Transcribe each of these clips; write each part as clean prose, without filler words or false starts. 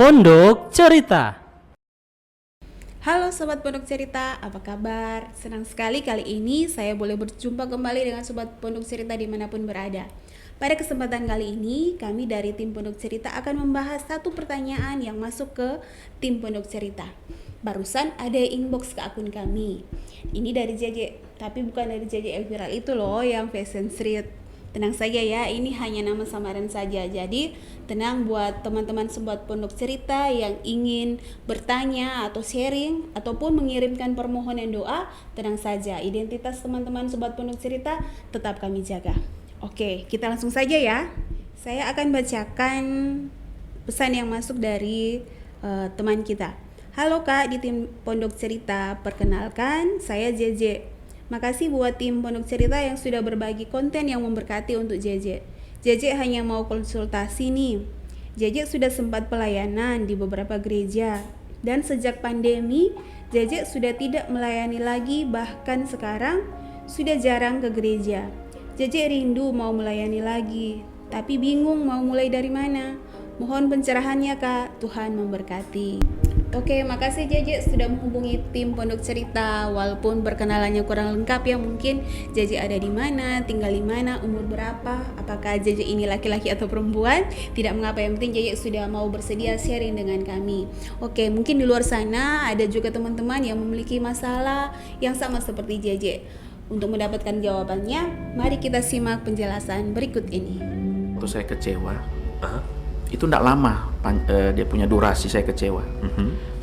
Pondok Cerita. Halo Sobat Pondok Cerita, apa kabar? Senang sekali kali ini saya boleh berjumpa kembali dengan Sobat Pondok Cerita dimanapun berada. Pada kesempatan kali ini, kami dari tim Pondok Cerita akan membahas satu pertanyaan yang masuk ke tim Pondok Cerita. Barusan ada inbox ke akun kami. Ini dari JJ, tapi bukan dari JJ yang viral itu loh, yang fashion street. Tenang saja ya, ini hanya nama samaran saja. Jadi tenang buat teman-teman Sobat Pondok Cerita yang ingin bertanya atau sharing ataupun mengirimkan permohonan doa, tenang saja. Identitas teman-teman Sobat Pondok Cerita tetap kami jaga. Oke, kita langsung saja ya. Saya akan bacakan pesan yang masuk dari teman kita. Halo Kak di tim Pondok Cerita, perkenalkan saya JJ. Makasih buat tim Pondok Cerita yang sudah berbagi konten yang memberkati untuk JJ. JJ hanya mau konsultasi nih. JJ sudah sempat pelayanan di beberapa gereja. Dan sejak pandemi, JJ sudah tidak melayani lagi, bahkan sekarang sudah jarang ke gereja. JJ rindu mau melayani lagi, tapi bingung mau mulai dari mana. Mohon pencerahannya Kak, Tuhan memberkati. Oke, makasih JJ sudah menghubungi tim Pondok Cerita. Walaupun perkenalannya kurang lengkap ya, mungkin JJ ada di mana, tinggal di mana, umur berapa, apakah JJ ini laki-laki atau perempuan, tidak mengapa, yang penting JJ sudah mau bersedia sharing dengan kami. Oke, mungkin di luar sana ada juga teman-teman yang memiliki masalah yang sama seperti JJ. Untuk mendapatkan jawabannya, mari kita simak penjelasan berikut ini. Waktu saya kecewa, itu tidak lama dia punya durasi saya kecewa.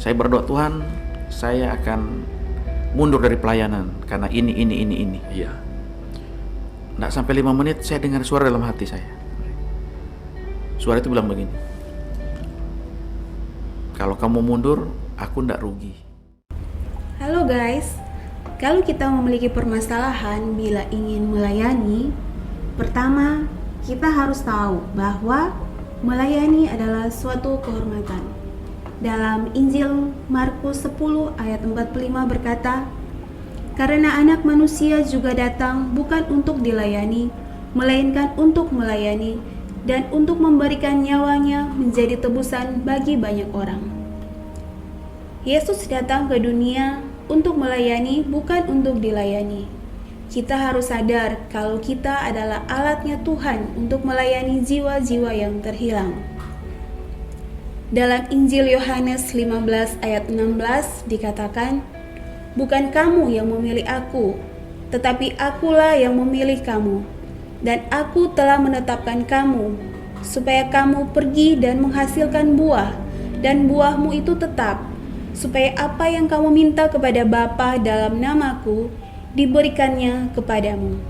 Saya berdoa, Tuhan, saya akan mundur dari pelayanan karena ini. Iya. Tidak sampai 5 menit saya dengar suara dalam hati saya. Suara itu bilang begini, kalau kamu mundur, aku tidak rugi. Halo guys, kalau kita memiliki permasalahan bila ingin melayani, pertama kita harus tahu bahwa melayani adalah suatu kehormatan. Dalam Injil Markus 10 ayat 45 berkata, "Karena anak manusia juga datang bukan untuk dilayani, melainkan untuk melayani dan untuk memberikan nyawanya menjadi tebusan bagi banyak orang." Yesus datang ke dunia untuk melayani, bukan untuk dilayani. Kita harus sadar kalau kita adalah alatnya Tuhan untuk melayani jiwa-jiwa yang terhilang. Dalam Injil Yohanes 15 ayat 16 dikatakan, "Bukan kamu yang memilih aku, tetapi akulah yang memilih kamu. Dan aku telah menetapkan kamu, supaya kamu pergi dan menghasilkan buah, dan buahmu itu tetap, supaya apa yang kamu minta kepada Bapa dalam namaku, diberikannya kepadamu."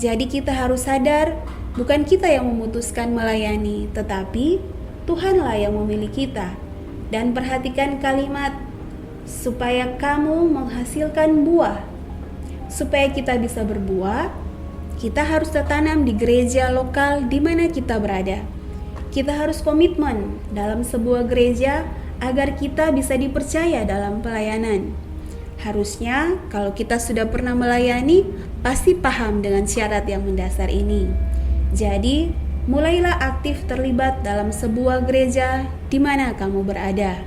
Jadi kita harus sadar, bukan kita yang memutuskan melayani, tetapi Tuhanlah yang memilih kita. Dan perhatikan kalimat, supaya kamu menghasilkan buah. Supaya kita bisa berbuah, kita harus tertanam di gereja lokal di mana kita berada. Kita harus komitmen dalam sebuah gereja agar kita bisa dipercaya dalam pelayanan. Harusnya kalau kita sudah pernah melayani, pasti paham dengan syarat yang mendasar ini. Jadi, mulailah aktif terlibat dalam sebuah gereja di mana kamu berada.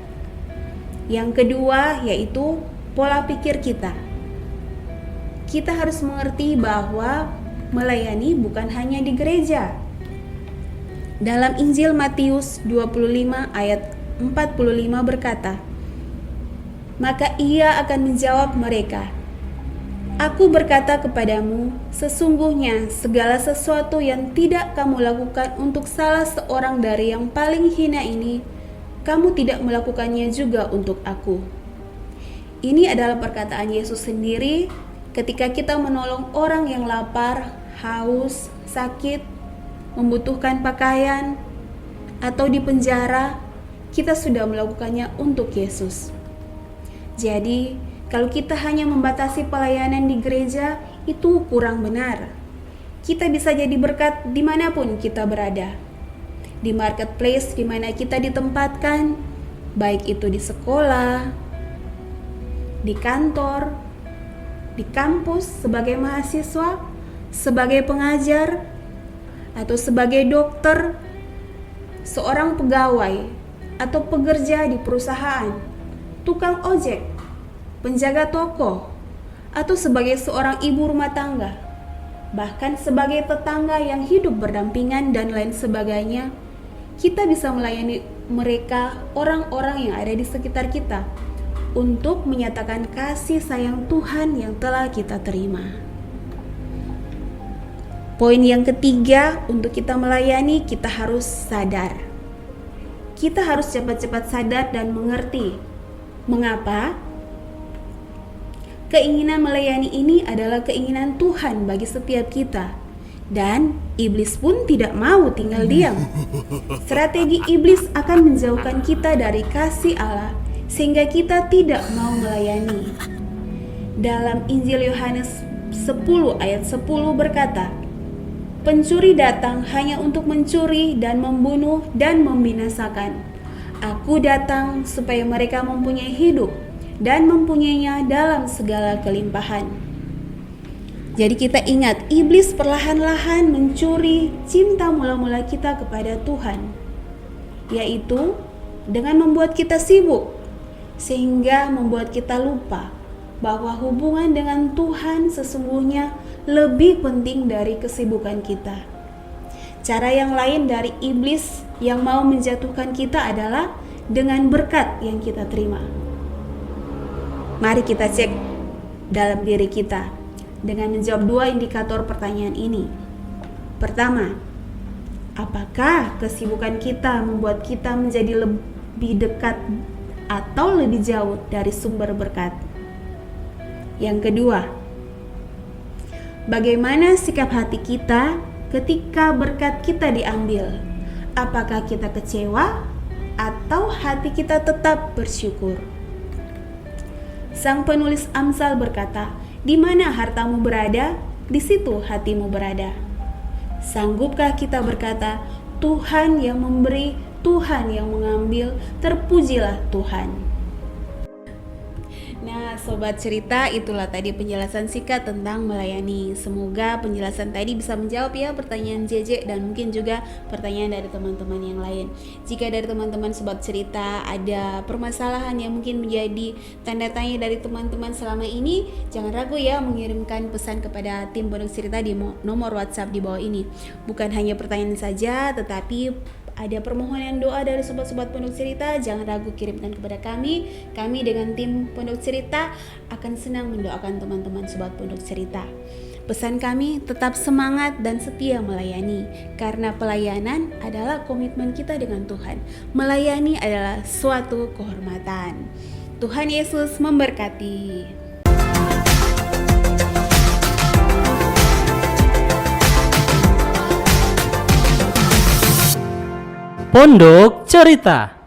Yang kedua yaitu pola pikir kita. Kita harus mengerti bahwa melayani bukan hanya di gereja. Dalam Injil Matius 25 ayat 45 berkata, "Maka ia akan menjawab mereka, Aku berkata kepadamu, sesungguhnya segala sesuatu yang tidak kamu lakukan untuk salah seorang dari yang paling hina ini, kamu tidak melakukannya juga untuk aku." Ini adalah perkataan Yesus sendiri ketika kita menolong orang yang lapar, haus, sakit, membutuhkan pakaian, atau di penjara, kita sudah melakukannya untuk Yesus. Jadi, kalau kita hanya membatasi pelayanan di gereja, itu kurang benar. Kita bisa jadi berkat dimanapun kita berada. Di marketplace di mana kita ditempatkan, baik itu di sekolah, di kantor, di kampus sebagai mahasiswa, sebagai pengajar, atau sebagai dokter, seorang pegawai, atau pekerja di perusahaan, tukang ojek, penjaga toko, atau sebagai seorang ibu rumah tangga, bahkan sebagai tetangga yang hidup berdampingan dan lain sebagainya, kita bisa melayani mereka, orang-orang yang ada di sekitar kita, untuk menyatakan kasih sayang Tuhan yang telah kita terima. Poin yang ketiga, untuk kita melayani, kita harus sadar. Kita harus cepat-cepat sadar dan mengerti. Mengapa? Keinginan melayani ini adalah keinginan Tuhan bagi setiap kita. Dan iblis pun tidak mau tinggal diam. Strategi iblis akan menjauhkan kita dari kasih Allah, sehingga kita tidak mau melayani. Dalam Injil Yohanes 10 ayat 10 berkata, "Pencuri datang hanya untuk mencuri dan membunuh dan membinasakan. Aku datang supaya mereka mempunyai hidup dan mempunyainya dalam segala kelimpahan." Jadi kita ingat, iblis perlahan-lahan mencuri cinta mula-mula kita kepada Tuhan, yaitu dengan membuat kita sibuk, sehingga membuat kita lupa bahwa hubungan dengan Tuhan sesungguhnya lebih penting dari kesibukan kita. Cara yang lain dari iblis yang mau menjatuhkan kita adalah dengan berkat yang kita terima. Mari kita cek dalam diri kita dengan menjawab 2 indikator pertanyaan ini. Pertama, apakah kesibukan kita membuat kita menjadi lebih dekat atau lebih jauh dari sumber berkat? Yang kedua, bagaimana sikap hati kita ketika berkat kita diambil? Apakah kita kecewa atau hati kita tetap bersyukur? Sang penulis Amsal berkata, "Di mana hartamu berada, di situ hatimu berada." Sanggupkah kita berkata, "Tuhan yang memberi, Tuhan yang mengambil, terpujilah Tuhan"? Nah, sobat cerita, itulah tadi penjelasan singkat tentang melayani. Semoga penjelasan tadi bisa menjawab ya pertanyaan JJ dan mungkin juga pertanyaan dari teman-teman yang lain. Jika dari teman-teman sobat cerita ada permasalahan yang mungkin menjadi tanda tanya dari teman-teman selama ini, jangan ragu ya mengirimkan pesan kepada tim Pondok Cerita di nomor WhatsApp di bawah ini. Bukan hanya pertanyaan saja, tetapi ada permohonan doa dari sobat-sobat Pondok Cerita, jangan ragu kirimkan kepada kami. Kami dengan tim Pondok Cerita akan senang mendoakan teman-teman sobat Pondok Cerita. Pesan kami, tetap semangat dan setia melayani, karena pelayanan adalah komitmen kita dengan Tuhan. Melayani adalah suatu kehormatan. Tuhan Yesus memberkati. Pondok Cerita.